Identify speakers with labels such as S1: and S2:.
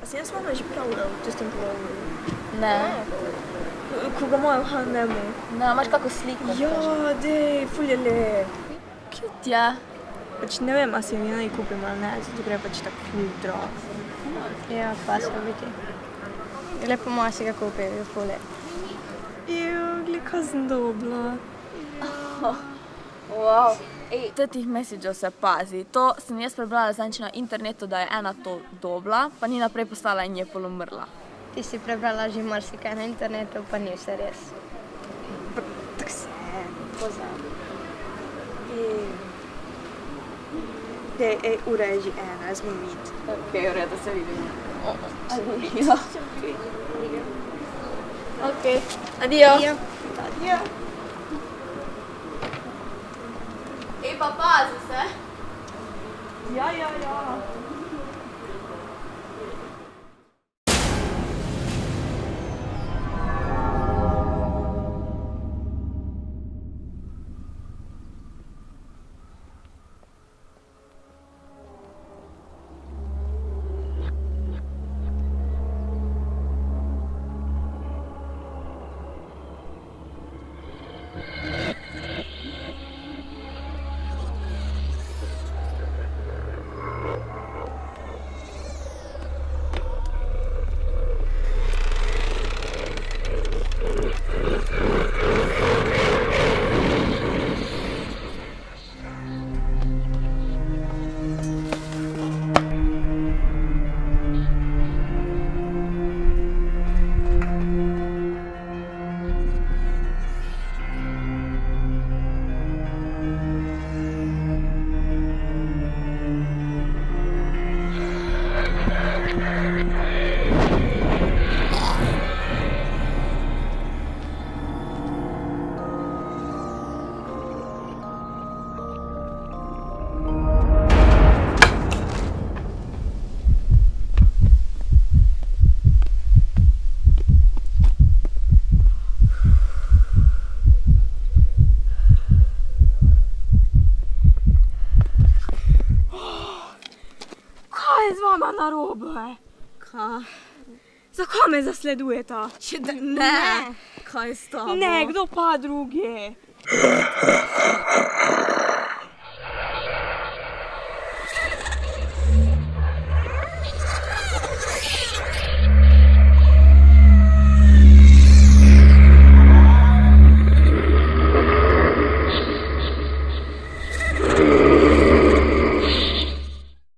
S1: si jaz malo že pravljal v tistem polovu?
S2: Ne.
S1: Ko ga imajo v H&M-u.
S2: Ne, imaš kako sliko?
S1: Ja, dej, ful je lep.
S2: Cute, ja.
S1: Pač ne vem, a si mi naj kupim ali ne, zato gre pač tako ful drag.
S3: Ja, pasno biti. Lepo moja si ga kupil, je ful lep.
S1: Glej, kaj sem dobila.
S2: Wow. Ej, teh messageov se pazi. To sem jaz prebrala zadnjič na internetu, da je ena to dobila, pa ni naprej postala in je polumrla.
S3: Ti si prebrala že marsikaj na internetu, pa ni vse res.
S1: Tak se, pozabi. Dej, ura je že ena, jaz bom iti.
S2: Okej, v redu, se vidimo. Adijo. Okej, adijo.
S1: Adijo.
S2: Ej, pa pazi se.
S1: Ja. Kaj je z vama narobe? Kaj? Zakaj me zasledujeta?
S2: Ne. Kaj s tabo?
S1: Ne, kdo pa drugi?